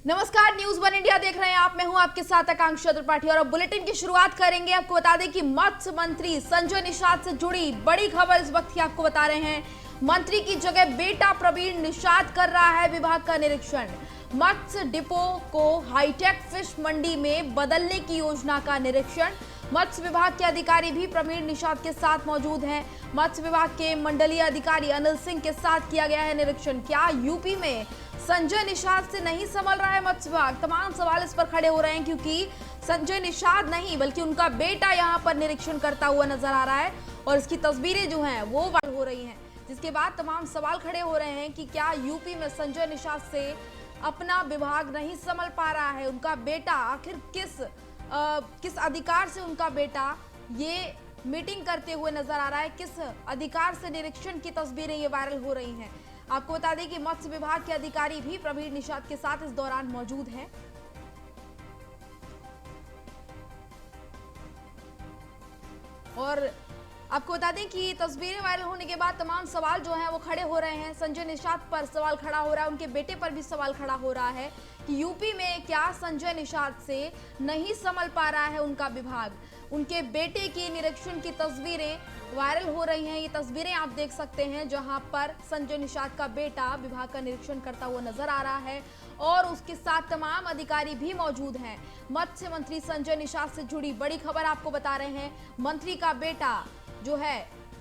नमस्कार, news one India देख रहे हैं आप। मैं हूं आपके साथ आकांक्षा त्रिपाठी और अब बुलेटिन की शुरुआत करेंगे। आपको बता दें कि मत्स्य मंत्री संजय निषाद से जुड़ी बड़ी खबर इस वक्त की आपको बता रहे हैं। मंत्री की जगह बेटा प्रवीण निषाद कर रहा है विभाग का निरीक्षण। मत्स्य डिपो को हाईटेक फिश मंडी में बदलने की योजना का निरीक्षण। मत्स्य विभाग के अधिकारी भी प्रवीण निषाद के साथ मौजूद हैं। मत्स्य विभाग के मंडलीय अधिकारी अनिल सिंह के साथ किया गया है निरीक्षण। क्या यूपी में संजय निषाद से नहीं संभल रहा है मत्स्य विभाग? तमाम सवाल इस पर खड़े हो रहे हैं क्योंकि संजय निषाद नहीं बल्कि उनका बेटा यहां पर निरीक्षण करता हुआ नजर आ रहा है और इसकी तस्वीरें जो हैं वो वायरल हो रही हैं, जिसके बाद तमाम सवाल खड़े हो रहे हैं कि क्या यूपी में संजय निषाद से अपना विभाग नहीं संभल पा रहा है? उनका बेटा आखिर किस अधिकार से उनका बेटा ये मीटिंग करते हुए नजर आ रहा है? किस अधिकार से निरीक्षण की तस्वीरें ये वायरल हो रही हैं? आपको बता दें कि मत्स्य विभाग के अधिकारी भी प्रवीण निषाद के साथ इस दौरान मौजूद हैं। और आपको बता दें कि तस्वीरें वायरल होने के बाद तमाम सवाल जो हैं वो खड़े हो रहे हैं। संजय निषाद पर सवाल खड़ा हो रहा है, उनके बेटे पर भी सवाल खड़ा हो रहा है कि यूपी में क्या संजय निषाद से नहीं संभल पा रहा है उनका विभाग? उनके बेटे की निरीक्षण की तस्वीरें वायरल हो रही हैं। ये तस्वीरें आप देख सकते हैं जहां पर संजय निषाद का बेटा विभाग का निरीक्षण करता हुआ नजर आ रहा है और उसके साथ तमाम अधिकारी भी मौजूद हैं। मत्स्य मंत्री संजय निषाद से जुड़ी बड़ी खबर आपको बता रहे हैं। मंत्री का बेटा जो है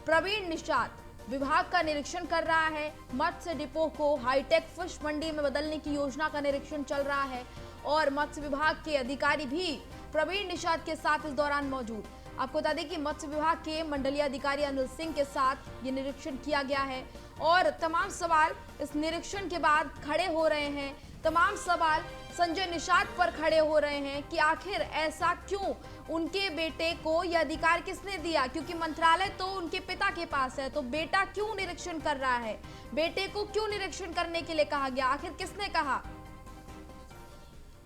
प्रवीण निषाद विभाग का निरीक्षण कर रहा है। मत्स्य डिपो को हाईटेक फिश मंडी में बदलने की योजना का निरीक्षण चल रहा है और मत्स्य विभाग के अधिकारी भी प्रवीण निषाद के साथ इस दौरान मौजूद। आपको बता दें कि मत्स्य विभाग के मंडलीय अधिकारी अनिल सिंह के साथ ये निरीक्षण किया गया है और तमाम सवाल इस निरीक्षण के बाद खड़े हो रहे हैं। तमाम सवाल संजय निषाद पर खड़े हो रहे हैं कि आखिर ऐसा क्यों? उनके बेटे को यह अधिकार किसने दिया? क्योंकि मंत्रालय तो उनके पिता के पास है, तो बेटा क्यों निरीक्षण कर रहा है? बेटे को क्यों निरीक्षण करने के लिए कहा गया? आखिर किसने कहा?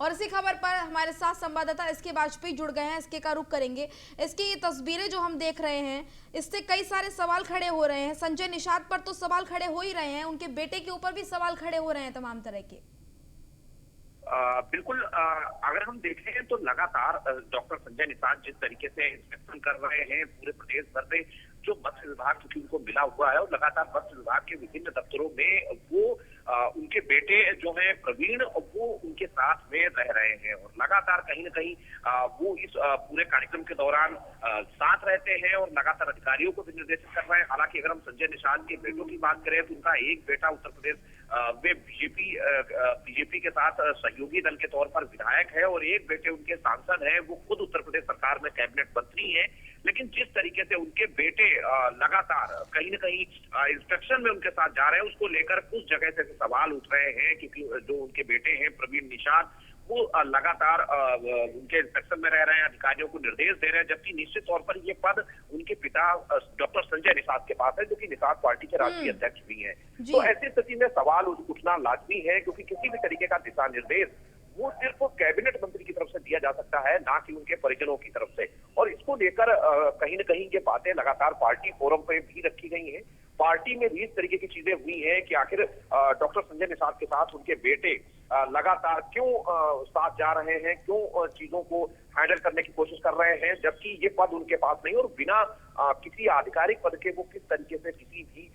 और इसी खबर पर हमारे साथ संवाददाता एसके वाजपेयी जुड़ गए हैं। इसके का रुख करेंगे। इसकी ये तस्वीरें जो हम देख रहे हैं इससे कई सारे सवाल खड़े हो रहे हैं। संजय निषाद पर तो सवाल खड़े हो ही रहे हैं, उनके बेटे के ऊपर भी सवाल खड़े हो रहे हैं तमाम तरह के। बिल्कुल, अगर हम देखें तो लगातार डॉक्टर संजय निषाद जिस तरीके से इंस्पेक्शन कर रहे हैं पूरे प्रदेश भर में, जो मत्स्य विभाग क्योंकि उनको मिला हुआ है और लगातार मत्स्य विभाग के विभिन्न दफ्तरों में वो उनके बेटे जो हैं प्रवीण वो उनके साथ में रह रहे हैं और लगातार कहीं ना कहीं वो इस पूरे कार्यक्रम के दौरान साथ रहते हैं और लगातार अधिकारियों को भी निर्देशित कर रहे हैं। हालांकि अगर हम संजय निषाद के बेटों की बात करें तो उनका एक बेटा उत्तर प्रदेश में बीजेपी के साथ सहयोगी दल के तौर पर विधायक है और एक बेटे उनके सांसद हैं, वो खुद उत्तर प्रदेश सरकार में कैबिनेट मंत्री हैं। लेकिन जिस तरीके से उनके बेटे लगातार कहीं ना कहीं इंस्पेक्शन में उनके साथ जा रहे हैं, उसको लेकर कुछ जगह से सवाल उठ रहे हैं क्योंकि जो उनके बेटे हैं प्रवीण निषाद वो लगातार उनके इंस्पेक्शन में रह रहे हैं, अधिकारियों को निर्देश दे रहे हैं, जबकि निश्चित तौर पर ये पद उनके पिता डॉक्टर संजय निषाद के पास है, जो कि निषाद पार्टी के राष्ट्रीय अध्यक्ष भी हैं। तो ऐसी स्थिति में सवाल उठना लाजमी है क्योंकि किसी भी तरीके का दिशा निर्देश वो सिर्फ कैबिनेट मंत्री की तरफ से दिया जा सकता है, ना कि उनके परिजनों की तरफ से। और इसको लेकर कहीं न कहीं ये बातें लगातार पार्टी फोरम पे भी रखी गई हैं। पार्टी में भी इस तरीके की चीजें हुई हैं कि आखिर डॉक्टर संजय निषाद के साथ उनके बेटे लगातार क्यों साथ जा रहे हैं, क्यों चीजों को हैंडल करने की कोशिश कर रहे हैं, जबकि ये पद उनके पास नहीं और बिना किसी आधिकारिक पद के वो किस तरीके से किसी भी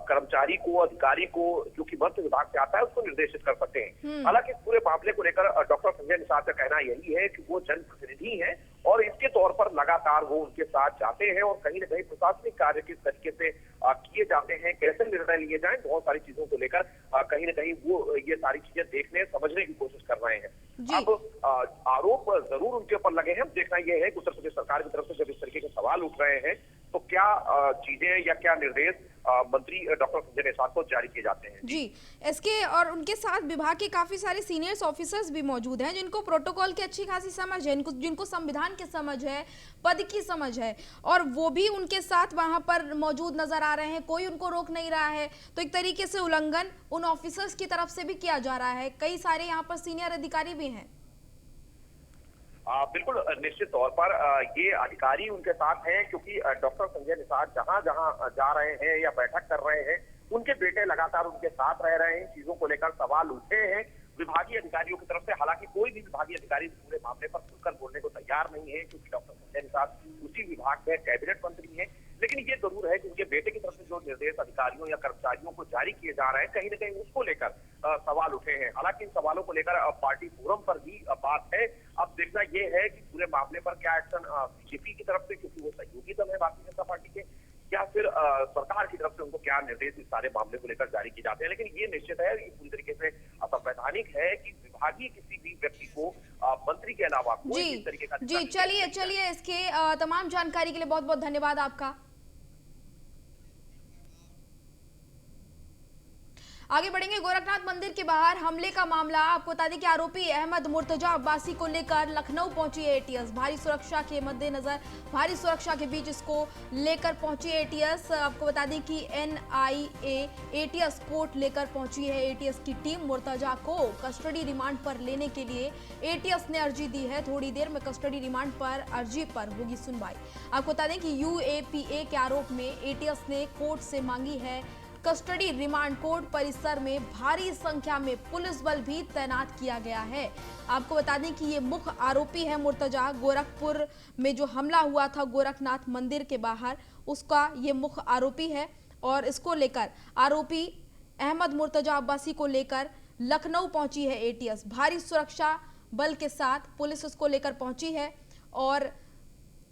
कर्मचारी को, अधिकारी को जो कि मत्स्य विभाग से आता है उसको निर्देशित कर सकते हैं। हालांकि इस पूरे मामले को लेकर डॉक्टर संजय निषाद का कहना यही है कि वो जनप्रतिनिधि हैं और इसके तौर पर लगातार वो उनके साथ जाते हैं और कहीं ना कहीं प्रशासनिक कार्य किस तरीके से किए जाते हैं, कैसे निर्णय लिए जाएं, बहुत सारी चीजों को लेकर कहीं ना कहीं वो ये सारी चीजें देखने समझने की कोशिश कर रहे हैं। अब आरोप जरूर उनके ऊपर लगे हैं। देखना यह है कि उत्तर प्रदेश सरकार की तरफ से जब इस तरीके के सवाल उठ रहे हैं तो क्या चीजें या क्या निर्देश मंत्री डॉक्टर संजय निषाद को जारी किए जाते हैं। जी, इसके और उनके साथ विभाग के काफी सारे सीनियर्स ऑफिसर्स भी मौजूद हैं जिनको प्रोटोकॉल की अच्छी खासी समझ है, जिनको संविधान की समझ है, पद की समझ है और वो भी उनके साथ वहां पर मौजूद नजर आ रहे हैं। कोई उनको रोक नहीं रहा है, तो एक तरीके से उल्लंघन उन ऑफिसर्स की तरफ से भी किया जा रहा है। कई सारे यहाँ पर सीनियर अधिकारी भी हैं। बिल्कुल, निश्चित तौर पर ये अधिकारी उनके साथ हैं क्योंकि डॉक्टर संजय निषाद जहां जहां जा रहे हैं या बैठक कर रहे हैं उनके बेटे लगातार उनके साथ रह रहे हैं। चीजों को लेकर सवाल उठे हैं विभागीय अधिकारियों की तरफ से। हालांकि कोई भी विभागीय अधिकारी पूरे मामले पर खुलकर बोलने को तैयार नहीं है, क्योंकि डॉक्टर संजय निषाद उसी विभाग में कैबिनेट मंत्री हैं। लेकिन ये जरूर है कि उनके बेटे की तरफ से जो निर्देश अधिकारियों या कर्मचारियों को जारी किए जा रहे हैं, कहीं न कहीं उसको लेकर सवाल उठे हैं। हालांकि इन सवालों को लेकर पार्टी फोरम पर भी बात है। अब देखना ये है कि पूरे मामले पर क्या एक्शन बीजेपी की तरफ से, क्योंकि वो सहयोगी दल है भारतीय जनता पार्टी के, या फिर सरकार की तरफ से उनको क्या निर्देश इस सारे मामले को लेकर जारी किए जाते हैं। लेकिन ये निश्चित है, ये पूरी तरीके से असंवैधानिक है कि विभागीय किसी भी व्यक्ति को मंत्री के अलावा कोई भी इस तरीके का। जी चलिए इसके तमाम जानकारी के लिए बहुत बहुत धन्यवाद आपका। आगे बढ़ेंगे। गोरखनाथ मंदिर के बाहर हमले का मामला। आपको बता दें कि आरोपी अहमद मुर्तजा अब्बासी को लेकर लखनऊ पहुंची एटीएस। भारी सुरक्षा के मद्देनजर, भारी सुरक्षा के बीच इसको लेकर पहुंची एटीएस। आपको बता दें कि एनआईए एटीएस कोर्ट लेकर पहुंची है एटीएस की टीम। मुर्तजा को कस्टडी रिमांड पर लेने के लिए एटीएस ने अर्जी दी है। थोड़ी देर में कस्टडी रिमांड पर अर्जी पर होगी सुनवाई। आपको बता दें कि यूएपीए के आरोप में एटीएस ने कोर्ट से मांगी है कस्टडी रिमांड। कोर्ट परिसर में भारी संख्या में पुलिस बल भी तैनात किया गया है। आपको बता दें कि ये मुख्य आरोपी है मुर्तजा। गोरखपुर में जो हमला हुआ था गोरखनाथ मंदिर के बाहर, उसका ये मुख्य आरोपी है। और इसको लेकर आरोपी अहमद मुर्तजा अब्बासी को लेकर लखनऊ पहुंची है एटीएस। भारी सुरक्षा बल के साथ पुलिस इसको लेकर पहुंची है और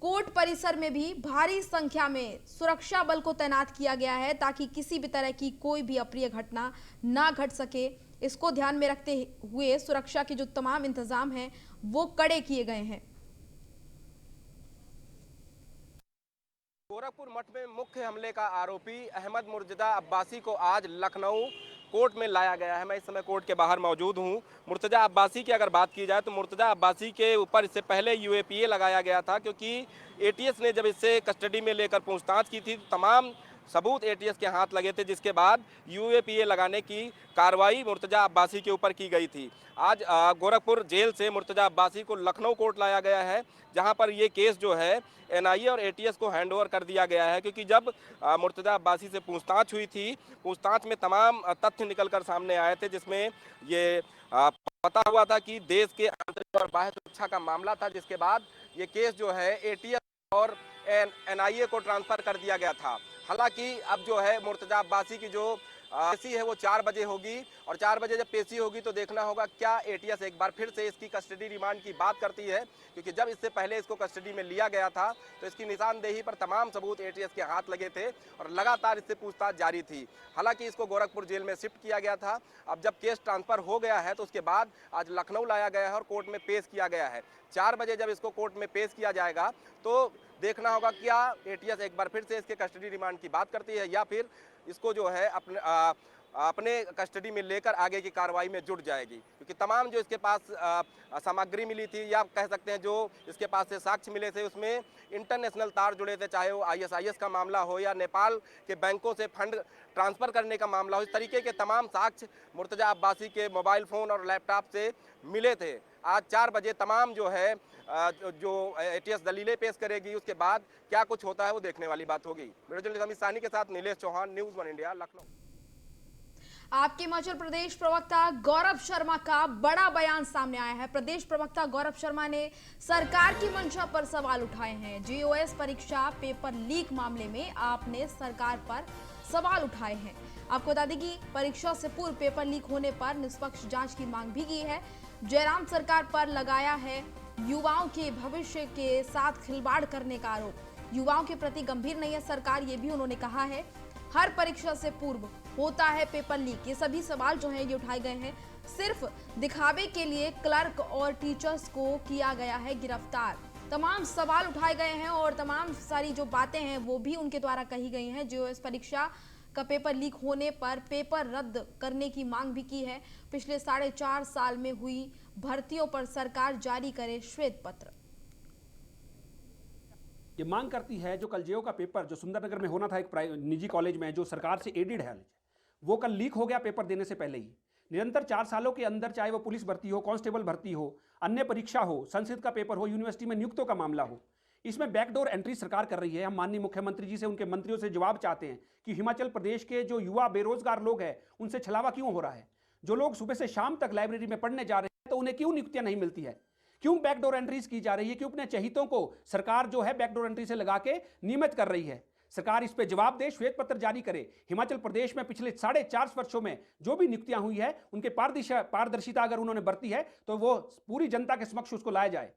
कोर्ट परिसर में भी भारी संख्या में सुरक्षा बल को तैनात किया गया है, ताकि किसी भी तरह की कोई भी अप्रिय घटना ना घट सके। इसको ध्यान में रखते हुए सुरक्षा के जो तमाम इंतजाम हैं वो कड़े किए गए हैं। गोरखपुर मठ में मुख्य हमले का आरोपी अहमद मुर्तजा अब्बासी को आज लखनऊ कोर्ट में लाया गया है। मैं इस समय कोर्ट के बाहर मौजूद हूं। मुर्तजा अब्बासी की अगर बात की जाए तो मुर्तजा अब्बासी के ऊपर इससे पहले यूएपीए लगाया गया था, क्योंकि एटीएस ने जब इससे कस्टडी में लेकर पूछताछ की थी तो तमाम सबूत एटीएस के हाथ लगे थे, जिसके बाद यूएपीए लगाने की कार्रवाई मुर्तजा अब्बासी के ऊपर की गई थी। आज गोरखपुर जेल से मुर्तजा अब्बासी को लखनऊ कोर्ट लाया गया है, जहां पर ये केस जो है एनआईए और एटीएस को हैंडओवर कर दिया गया है। क्योंकि जब मुर्तजा अब्बासी से पूछताछ हुई थी, पूछताछ में तमाम तथ्य निकलकर सामने आए थे, जिसमें ये पता हुआ था कि देश के आंतरिक और बाह्य सुरक्षा का मामला था, जिसके बाद ये केस जो है एटीएस और एनआईए को ट्रांसफर कर दिया गया था। हालांकि अब जो है मुर्तजा अब्बासी की जो पेशी है वो 4 बजे होगी, और 4 बजे जब पेशी होगी तो देखना होगा क्या एटीएस एक बार फिर से इसकी कस्टडी रिमांड की बात करती है। क्योंकि जब इससे पहले इसको कस्टडी में लिया गया था तो इसकी निशानदेही पर तमाम सबूत एटीएस के हाथ लगे थे और लगातार इससे पूछताछ जारी थी। हालांकि इसको गोरखपुर जेल में शिफ्ट किया गया था। अब जब केस ट्रांसफर हो गया है तो उसके बाद आज लखनऊ लाया गया है और कोर्ट में पेश किया गया है। 4 बजे जब इसको कोर्ट में पेश किया जाएगा तो देखना होगा क्या एटीएस एक बार फिर से इसके कस्टडी रिमांड की बात करती है या फिर इसको जो है अपने कस्टडी में लेकर आगे की कार्रवाई में जुट जाएगी। क्योंकि तमाम जो इसके पास सामग्री मिली थी, या कह सकते हैं जो इसके पास से साक्ष्य मिले थे, उसमें इंटरनेशनल तार जुड़े थे, चाहे वो आईएसआईएस का मामला हो या नेपाल के बैंकों से फंड ट्रांसफर करने का मामला हो। इस तरीके के तमाम साक्ष्य मुर्तजा अब्बासी के मोबाइल फ़ोन और लैपटॉप से मिले थे। आज 4 बजे तमाम जो है जो एटीएस दलीलें पेश करेगी, उसके बाद क्या कुछ होता है वो देखने वाली बात होगी। वीडियो जर्नलिस्ट अमित साहनी के साथ नीलेश चौहान, न्यूज़ 1 इंडिया, लखनऊ। आपके हिमाचल प्रदेश प्रवक्ता गौरव शर्मा का बड़ा बयान सामने आया है। प्रदेश प्रवक्ता गौरव शर्मा ने सरकार की मंशा पर सवाल उठाए हैं। जेओएस परीक्षा पेपर लीक मामले में आपने सरकार पर सवाल उठाए हैं। आपको बता दें कि परीक्षा से पूर्व पेपर लीक होने पर निष्पक्ष जांच की मांग भी की है। जयराम सरकार पर लगाया है युवाओं के भविष्य के साथ खिलवाड़ करने का आरोप। युवाओं के प्रति गंभीर नहीं है सरकार, ये भी उन्होंने कहा है। हर परीक्षा से पूर्व होता है पेपर लीक। ये सभी सवाल जो हैं ये उठाए गए हैं। सिर्फ दिखावे के लिए क्लर्क और टीचर्स को किया गया है गिरफ्तार। तमाम सवाल उठाए गए हैं और तमाम सारी जो बातें हैं वो भी उनके द्वारा कही गई हैं। जेओएस परीक्षा का पेपर लीक होने पर पेपर रद्द करने की मांग भी की है। पिछले 4.5 साल में हुई भर्तियों पर सरकार जारी करे श्वेत पत्र। ये मांग करती है जो कल जेओ का पेपर जो सुंदरनगर में होना था एक निजी कॉलेज में जो सरकार से एडेड है, वो कल लीक हो गया पेपर देने से पहले ही। निरंतर 4 सालों के अंदर, चाहे वो पुलिस भर्ती हो, कांस्टेबल भर्ती हो, अन्य परीक्षा हो, संसद का पेपर हो, यूनिवर्सिटी में नियुक्तों का मामला हो, इसमें बैकडोर एंट्री सरकार कर रही है। हम माननीय मुख्यमंत्री जी से, उनके मंत्रियों से जवाब चाहते हैं कि हिमाचल प्रदेश के जो युवा बेरोजगार लोग हैं उनसे छलावा क्यों हो रहा है। जो लोग सुबह से शाम तक लाइब्रेरी में पढ़ने जा रहे हैं तो उन्हें क्यों नियुक्तियां नहीं मिलती है? क्यों बैकडोर एंट्रीज की जा रही है? क्यों अपने चहितों को सरकार जो है बैकडोर एंट्री से लगा के नियमित कर रही है? सरकार इस पे जवाब दे, श्वेत पत्र जारी करे। हिमाचल प्रदेश में पिछले 4.5 वर्षों में जो भी नियुक्तियां हुई है उनके पारदर्शिता अगर उन्होंने बरती है तो वो पूरी जनता के समक्ष उसको लाया जाए।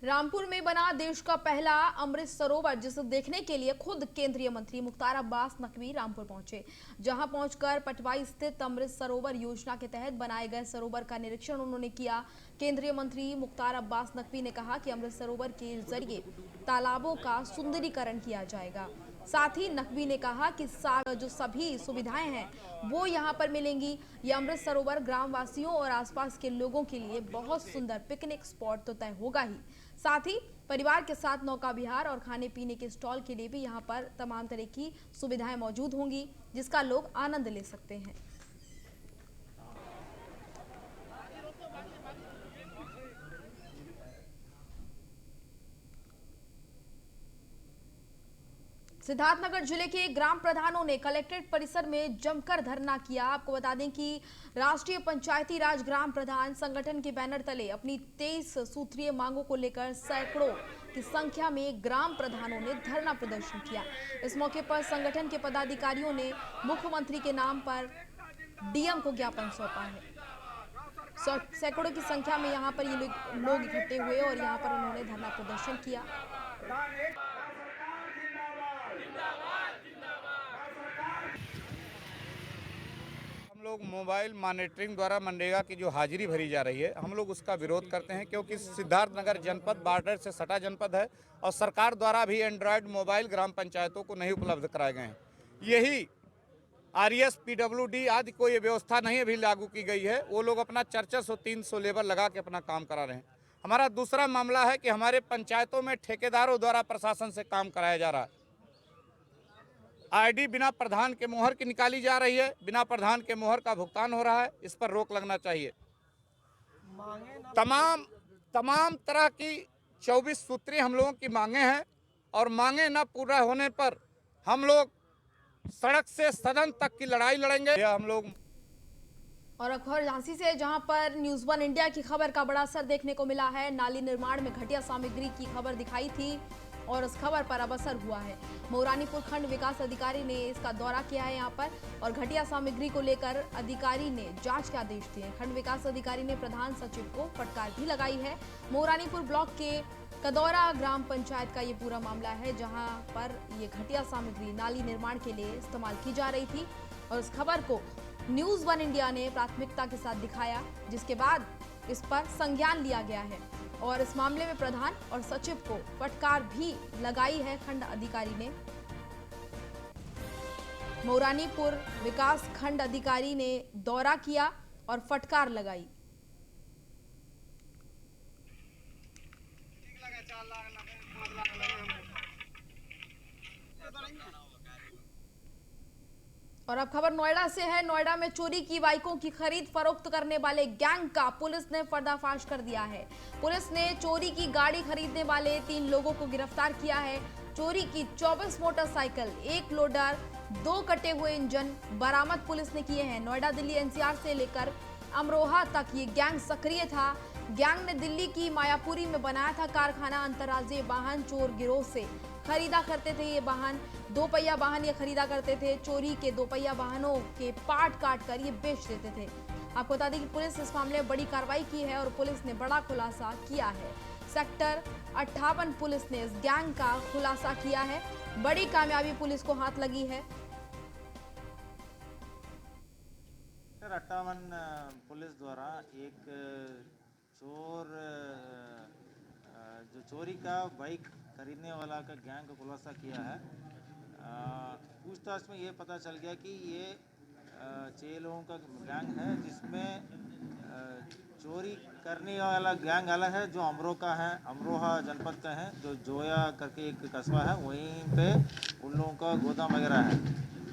रामपुर में बना देश का पहला अमृत सरोवर, जिसे देखने के लिए खुद केंद्रीय मंत्री मुख्तार अब्बास नकवी रामपुर पहुंचे। जहां पहुंचकर पटवाई स्थित अमृत सरोवर योजना के तहत बनाए गए सरोवर का निरीक्षण उन्होंने किया। केंद्रीय मंत्री मुख्तार अब्बास नकवी ने कहा कि अमृत सरोवर के जरिए तालाबों का सुंदरीकरण किया जाएगा। साथ ही नकवी ने कहा कि जो सभी सुविधाएं हैं वो यहाँ पर मिलेंगी। यह अमृत सरोवर ग्रामवासियों और आसपास के लोगों के लिए बहुत सुंदर पिकनिक स्पॉट तो तय होगा ही, साथ ही परिवार के साथ नौका विहार और खाने पीने के स्टॉल के लिए भी यहाँ पर तमाम तरह की सुविधाएं मौजूद होंगी, जिसका लोग आनंद ले सकते हैं। सिद्धार्थनगर जिले के ग्राम प्रधानों ने कलेक्ट्रेट परिसर में जमकर धरना किया। आपको बता दें कि राष्ट्रीय पंचायती राज ग्राम प्रधान संगठन के बैनर तले अपनी 23 सूत्रीय मांगों को लेकर सैकड़ों की संख्या में ग्राम प्रधानों ने धरना प्रदर्शन किया। इस मौके पर संगठन के पदाधिकारियों ने मुख्यमंत्री के नाम पर डीएम को ज्ञापन सौंपा है। सैकड़ों की संख्या में यहाँ पर ये लोग इकट्ठे हुए और यहाँ पर उन्होंने धरना प्रदर्शन किया। हम लोग मोबाइल मॉनिटरिंग द्वारा मनरेगा की जो हाजिरी भरी जा रही है, हम लोग उसका विरोध करते हैं, क्योंकि सिद्धार्थनगर जनपद बॉर्डर से सटा जनपद है और सरकार द्वारा भी एंड्रॉयड मोबाइल ग्राम पंचायतों को नहीं उपलब्ध कराए गए हैं। यही आरएस पीडब्ल्यूडी आदि कोई व्यवस्था नहीं अभी लागू की गई है। वो लोग अपना 400-300 लेबर लगा के अपना काम करा रहे हैं। हमारा दूसरा मामला है कि हमारे पंचायतों में ठेकेदारों द्वारा प्रशासन से काम कराया जा रहा है। आईडी बिना प्रधान के मोहर की निकाली जा रही है, बिना प्रधान के मोहर का भुगतान हो रहा है। इस पर रोक लगना चाहिए। तमाम तरह की 24 सूत्री हम लोगों की मांगे हैं और मांगे न पूरा होने पर हम लोग सड़क से सदन तक की लड़ाई लड़ेंगे। हम लोग और अखबार झांसी से, जहां पर न्यूज़ 1 इंडिया की खबर का बड़ा असर देखने को मिला है। नाली निर्माण में घटिया सामग्री की खबर दिखाई थी और उस खबर पर अब असर हुआ है। मोरानीपुर खंड विकास अधिकारी ने इसका दौरा किया है यहाँ पर और घटिया सामग्री को लेकर अधिकारी ने जांच के आदेश दिए। खंड विकास अधिकारी ने प्रधान सचिव को फटकार भी लगाई है। मोरानीपुर ब्लॉक के कदौरा ग्राम पंचायत का ये पूरा मामला है, जहां पर ये घटिया सामग्री नाली निर्माण के लिए इस्तेमाल की जा रही थी और इस खबर को न्यूज़ 1 इंडिया ने प्राथमिकता के साथ दिखाया, जिसके बाद इस पर संज्ञान लिया गया है और इस मामले में प्रधान और सचिव को फटकार भी लगाई है। खंड अधिकारी ने, मोरानीपुर विकास खंड अधिकारी ने दौरा किया और फटकार लगाई। और अब खबर नोएडा से है। नोएडा में चोरी की बाइकों की खरीद फरोख्त करने वाले गैंग का पुलिस ने पर्दाफाश कर दिया है। पुलिस ने चोरी की गाड़ी खरीदने वाले 3 लोगों को गिरफ्तार किया है। चोरी की 24 मोटरसाइकिल, 1 लोडर, 2 कटे हुए इंजन बरामद पुलिस ने किए हैं। नोएडा, दिल्ली, एनसीआर से लेकर अमरोहा तक ये गैंग सक्रिय था। गैंग ने दिल्ली की मायापुरी में बनाया था कारखाना। अंतर्राज्यीय वाहन चोर गिरोह से खरीदा करते थे ये वाहन। 2 पहिया वाहन ये खरीदा करते थे। चोरी के 2 पहिया वाहनों के पार्ट काट कर ये बेच देते थे। आपको बता दें कि पुलिस इस मामले में बड़ी कार्रवाई की है और पुलिस ने बड़ा खुलासा किया है। सेक्टर 58 पुलिस ने इस गैंग का खुलासा किया है। बड़ी कामयाबी पुलिस को हाथ लगी है। सेक्टर 58 पुलिस द्वारा एक जो चोरी का बाइक खरीदने वाला का गैंग का खुलासा किया है। पूछताछ में ये पता चल गया कि ये 6 लोगों का गैंग है, जिसमें चोरी करने वाला गैंग अलग है, जो अमरोहा जनपद का है, जो जोया करके एक कस्बा है, वहीं पे उन लोगों का गोदाम वगैरह है।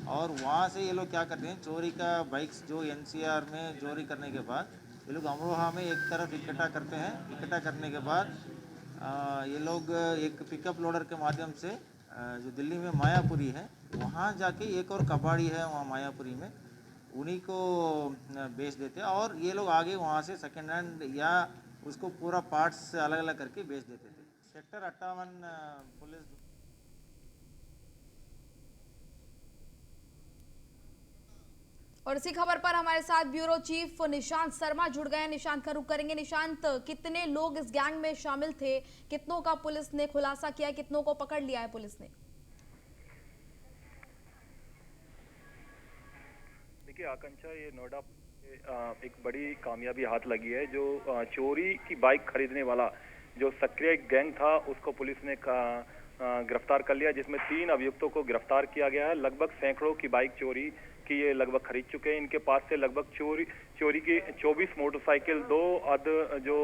और वहाँ से ये लोग क्या करते हैं, चोरी का बाइक्स जो एनसीआर में चोरी करने के बाद ये लोग अमरोहा में एक तरफ इकट्ठा करते हैं। इकट्ठा करने के बाद ये लोग एक पिकअप लोडर के माध्यम से जो दिल्ली में मायापुरी है, वहाँ जाके एक और कबाड़ी है वहाँ मायापुरी में, उन्हीं को बेच देते हैं और ये लोग आगे वहाँ से सेकेंड हैंड या उसको पूरा पार्ट्स से अलग अलग करके बेच देते थे। सेक्टर 58 पुलिस और इसी खबर पर हमारे साथ ब्यूरो चीफ निशांत शर्मा जुड़ गए हैं। निशांत का रुख करेंगे। निशांत, कितने लोग इस गैंग में शामिल थे, कितनों का पुलिस ने खुलासा किया, कितनों को पकड़ लिया है पुलिस ने? देखिए आकांक्षा, ये नोएडा एक बड़ी कामयाबी हाथ लगी है। जो चोरी की बाइक खरीदने वाला जो सक्रिय गैंग था उसको पुलिस ने गिरफ्तार कर लिया, जिसमें 3 अभियुक्तों को गिरफ्तार किया गया है। लगभग सैकड़ों की बाइक चोरी की ये लगभग खरीद चुके हैं। इनके पास से लगभग चोरी की 24 मोटरसाइकिल, 2 जो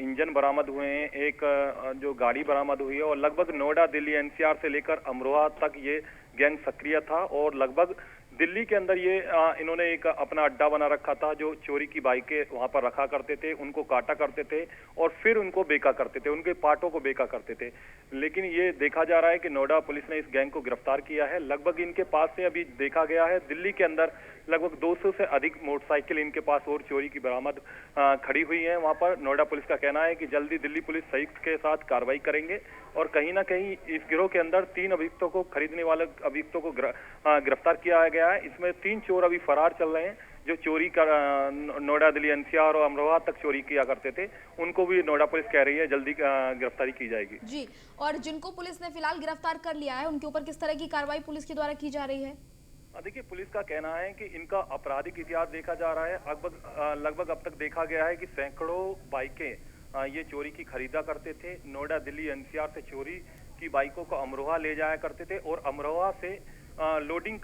इंजन बरामद हुए हैं, एक जो गाड़ी बरामद हुई है और लगभग नोएडा, दिल्ली, एनसीआर से लेकर अमरोहा तक ये गैंग सक्रिय था। और लगभग दिल्ली के अंदर ये इन्होंने एक अपना अड्डा बना रखा था। जो चोरी की बाइकें वहां पर रखा करते थे, उनको काटा करते थे और फिर उनको बेचा करते थे, उनके पार्टों को बेचा करते थे। लेकिन ये देखा जा रहा है कि नोएडा पुलिस ने इस गैंग को गिरफ्तार किया है। लगभग इनके पास से अभी देखा गया है दिल्ली के अंदर लगभग 200 से अधिक मोटरसाइकिल इनके पास और चोरी की बरामद खड़ी हुई है। वहां पर नोएडा पुलिस का कहना है कि जल्दी दिल्ली पुलिस संयुक्त के साथ कार्रवाई करेंगे और कहीं ना कहीं इस गिरोह के अंदर 3 अभियुक्तों को, खरीदने वाले अभियुक्तों को गिरफ्तार किया गया है। इसमें 3 चोर अभी फरार चल रहे हैं जो चोरी कर नोएडा, दिल्ली, एनसीआर और अमरोहा तक चोरी किया करते थे। उनको भी नोएडा पुलिस कह रही है जल्दी गिरफ्तारी की जाएगी। जी, और जिनको पुलिस ने फिलहाल गिरफ्तार कर लिया है उनके ऊपर किस तरह की कार्रवाई पुलिस के द्वारा की जा रही है? देखिए, पुलिस का कहना है कि इनका आपराधिक इतिहास देखा जा रहा है। लगभग अब तक देखा गया है कि सैकड़ों बाइकें ये चोरी की खरीदा करते थे। नोएडा, दिल्ली, एनसीआर से चोरी की बाइकों को अमरोहा ले जाया करते थे और अमरोहा से लोडिंग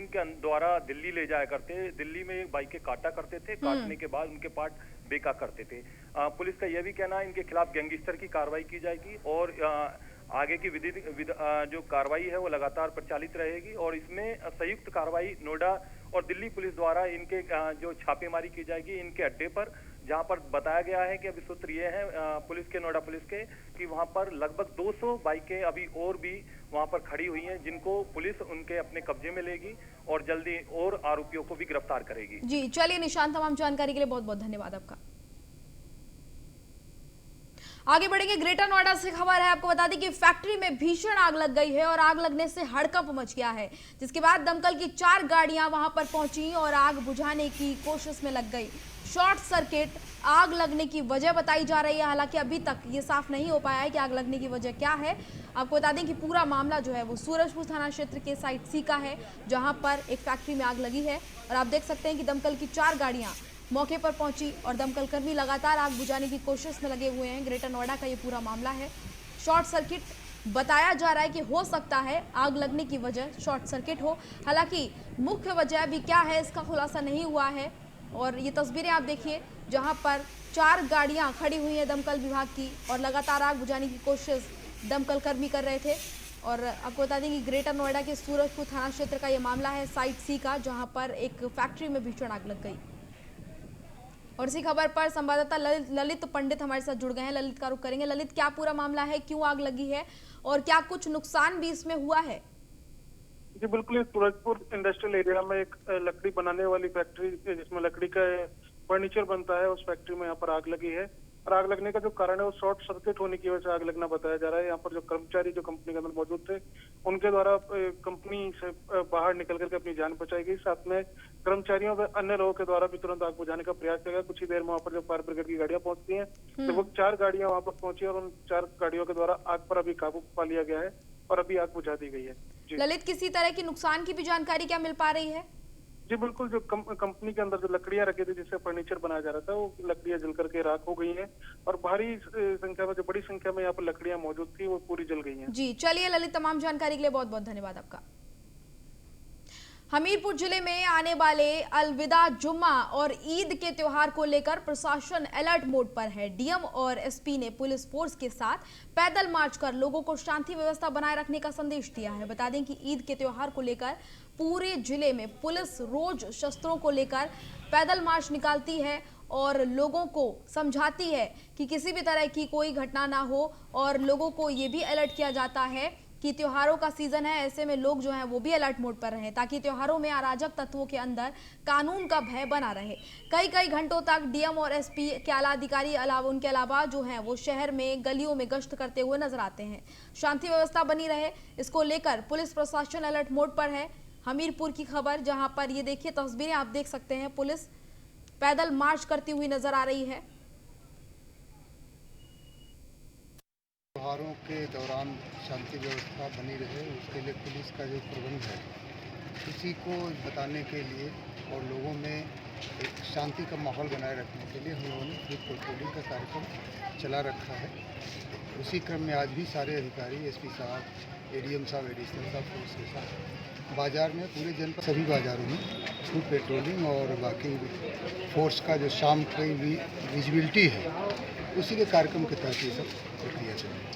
के द्वारा दिल्ली ले जाया करते। दिल्ली में बाइकें काटा करते थे, काटने के बाद उनके पार्ट बेचा करते थे। पुलिस का यह भी कहना है इनके खिलाफ गैंगस्टर की कार्रवाई की जाएगी और आगे की जो कार्रवाई है वो लगातार प्रचालित रहेगी और इसमें संयुक्त कार्रवाई नोएडा और दिल्ली पुलिस द्वारा इनके जो छापेमारी की जाएगी इनके अड्डे पर, जहां पर बताया गया है कि अभी सूत्र ये है पुलिस के, नोएडा पुलिस के, कि वहां पर लगभग 200 बाइकें अभी और भी वहां पर खड़ी हुई हैं जिनको पुलिस उनके अपने कब्जे में लेगी और जल्दी और आरोपियों को भी गिरफ्तार करेगी। जी चलिए निशांत, तमाम जानकारी के लिए बहुत बहुत धन्यवाद आपका। आगे बढ़ेंगे। ग्रेटर नोएडा से खबर है, आपको बता दें कि फैक्ट्री में भीषण आग लग गई है और आग लगने से हड़कंप मच गया है, जिसके बाद दमकल की 4 गाड़ियां वहां पर पहुंची और आग बुझाने की कोशिश में लग गई। शॉर्ट सर्किट आग लगने की वजह बताई जा रही है, हालांकि अभी तक ये साफ नहीं हो पाया है कि आग लगने की वजह क्या है। आपको बता दें कि पूरा मामला जो है वो सूरजपुर थाना क्षेत्र के साइट सी का है, जहां पर एक फैक्ट्री में आग लगी है और आप देख सकते हैं कि दमकल की 4 गाड़ियां मौके पर पहुंची और दमकल कर्मी लगातार आग बुझाने की कोशिश में लगे हुए हैं। ग्रेटर नोएडा का ये पूरा मामला है। शॉर्ट सर्किट बताया जा रहा है कि हो सकता है आग लगने की वजह शॉर्ट सर्किट हो, हालांकि मुख्य वजह अभी क्या है इसका खुलासा नहीं हुआ है। और ये तस्वीरें आप देखिए जहां पर 4 गाड़ियां खड़ी हुई हैं दमकल विभाग की और लगातार आग बुझाने की कोशिश दमकल कर्मी कर रहे थे। और आपको बता दें कि ग्रेटर नोएडा के सूरजपुर थाना क्षेत्र का ये मामला है, साइट सी का, जहां पर एक फैक्ट्री में भीषण आग लग गई। और इसी खबर पर संवाददाता ललित पंडित हमारे साथ जुड़ गए हैं। ललित का रुख करेंगे। ललित, क्या पूरा मामला है, क्यों आग लगी है और क्या कुछ नुकसान भी इसमें हुआ है? जी बिल्कुल, सूरजपुर इंडस्ट्रियल एरिया में एक लकड़ी बनाने वाली फैक्ट्री जिसमें लकड़ी का फर्नीचर बनता है, उस फैक्ट्री में यहाँ पर आग लगी है। और आग लगने का जो कारण है वो शॉर्ट सर्किट होने की वजह से आग लगना बताया जा रहा है। यहाँ पर जो कर्मचारी जो कंपनी के अंदर मौजूद थे उनके द्वारा कंपनी से बाहर निकल करके अपनी जान बचाई गई। साथ में कर्मचारियों व अन्य लोगों के द्वारा भी तुरंत आग बुझाने का प्रयास किया गया। कुछ ही देर में वहाँ पर जो फायर ब्रिगेड की गाड़ियां पहुंचती हैं, तो वो 4 गाड़ियां वहाँ पर पहुंची और उन 4 गाड़ियों के द्वारा आग पर अभी काबू पा लिया गया है और अभी आग बुझा दी गई है। ललित, किसी तरह की नुकसान की भी जानकारी क्या मिल पा रही है? जी बिल्कुल, जो कंपनी के अंदर जो लकड़ियां रखी थी जिससे फर्नीचर बनाया जा रहा था, वो लकड़ियां जल करके राख हो गई हैं और भारी संख्या में, जो बड़ी संख्या में यहाँ पर लकड़ियां मौजूद थी, वो पूरी जल गई हैं। जी चलिए ललित, तमाम जानकारी के लिए बहुत बहुत धन्यवाद आपका। हमीरपुर जिले में आने वाले अलविदा जुम्मा और ईद के त्योहार को लेकर प्रशासन अलर्ट मोड पर है। डीएम और एसपी ने पुलिस फोर्स के साथ पैदल मार्च कर लोगों को शांति व्यवस्था बनाए रखने का संदेश दिया है। बता दें कि ईद के त्योहार को लेकर पूरे जिले में पुलिस रोज शस्त्रों को लेकर पैदल मार्च निकालती है और लोगों को समझाती है कि किसी भी तरह की कोई घटना ना हो। और लोगों को ये भी अलर्ट किया जाता है कि त्योहारों का सीजन है, ऐसे में लोग जो हैं वो भी अलर्ट मोड पर रहें ताकि त्योहारों में अराजक तत्वों के अंदर कानून का भय बना रहे। कई घंटों तक डीएम और एसपी के आला अधिकारी उनके अलावा जो हैं वो शहर में गलियों में गश्त करते हुए नजर आते हैं। शांति व्यवस्था बनी रहे, इसको लेकर पुलिस प्रशासन अलर्ट मोड पर है। हमीरपुर की खबर, जहां पर ये देखिए तस्वीरें आप देख सकते हैं, पुलिस पैदल मार्च करती हुई नजर आ रही है। त्योहारों के दौरान शांति व्यवस्था बनी रहे, उसके लिए पुलिस का जो प्रबंध है इसी को बताने के लिए और लोगों में एक शांति का माहौल बनाए रखने के लिए हम लोगों ने फ्री पेट्रोलिंग का कार्यक्रम चला रखा है। उसी क्रम में आज भी सारे अधिकारी, एसपी साहब, एडीएम साहब, एडिशनल साहब पुलिस के साथ बाजार में, पूरे जनपद सभी बाजारों में फुल पेट्रोलिंग और बाकी फोर्स का जो शाम की विजिबिलिटी है उसी के कार्यक्रम के तहत ये सब प्रक्रिया चल रही है।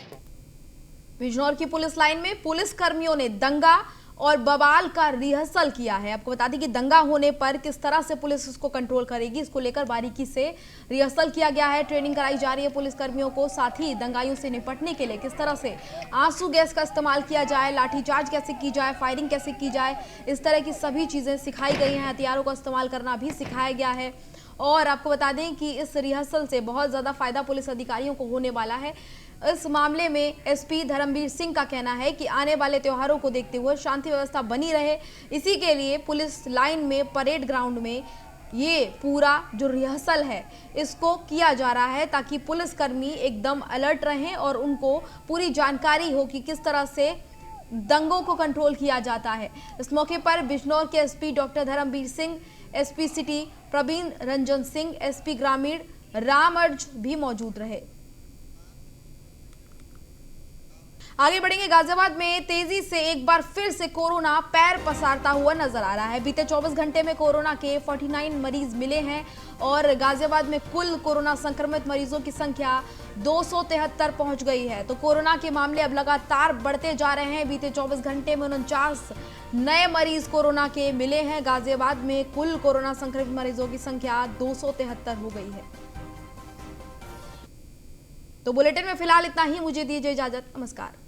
बिजनौर की पुलिस लाइन में पुलिस कर्मियों ने दंगा और बवाल का रिहर्सल किया है। आपको बता दें कि दंगा होने पर किस तरह से पुलिस उसको कंट्रोल करेगी, इसको लेकर बारीकी से रिहर्सल किया गया है, ट्रेनिंग कराई जा रही है पुलिस कर्मियों को। साथ ही दंगाइयों से निपटने के लिए किस तरह से आंसू गैस का इस्तेमाल किया जाए, लाठीचार्ज कैसे की जाए, फायरिंग कैसे की जाए, इस तरह की सभी चीजें सिखाई गई हैं। हथियारों का इस्तेमाल करना भी सिखाया गया है। और आपको बता दें कि इस रिहर्सल से बहुत ज्यादा फायदा पुलिस अधिकारियों को होने वाला है। इस मामले में एसपी धर्मवीर सिंह का कहना है कि आने वाले त्योहारों को देखते हुए शांति व्यवस्था बनी रहे, इसी के लिए पुलिस लाइन में, परेड ग्राउंड में ये पूरा जो रिहर्सल है इसको किया जा रहा है ताकि पुलिसकर्मी एकदम अलर्ट रहें और उनको पूरी जानकारी हो कि किस तरह से दंगों को कंट्रोल किया जाता है। इस मौके पर बिजनौर के SP doctor Dharmveer Singh, SP city Praveen Ranjan Singh, SP ग्रामीण राम अर्ज भी मौजूद रहे। आगे बढ़ेंगे। गाजियाबाद में तेजी से एक बार फिर से कोरोना पैर पसारता हुआ नजर आ रहा है। बीते 24 घंटे में कोरोना के 49 मरीज मिले हैं और गाजियाबाद में कुल कोरोना संक्रमित मरीजों की संख्या 273 पहुंच गई है। तो कोरोना के मामले अब लगातार बढ़ते जा रहे हैं। बीते 24 घंटे में 49 नए मरीज कोरोना के मिले हैं। गाजियाबाद में कुल कोरोना संक्रमित मरीजों की संख्या 273 हो गई है। तो बुलेटिन में फिलहाल इतना ही। मुझे दीजिए इजाजत। नमस्कार।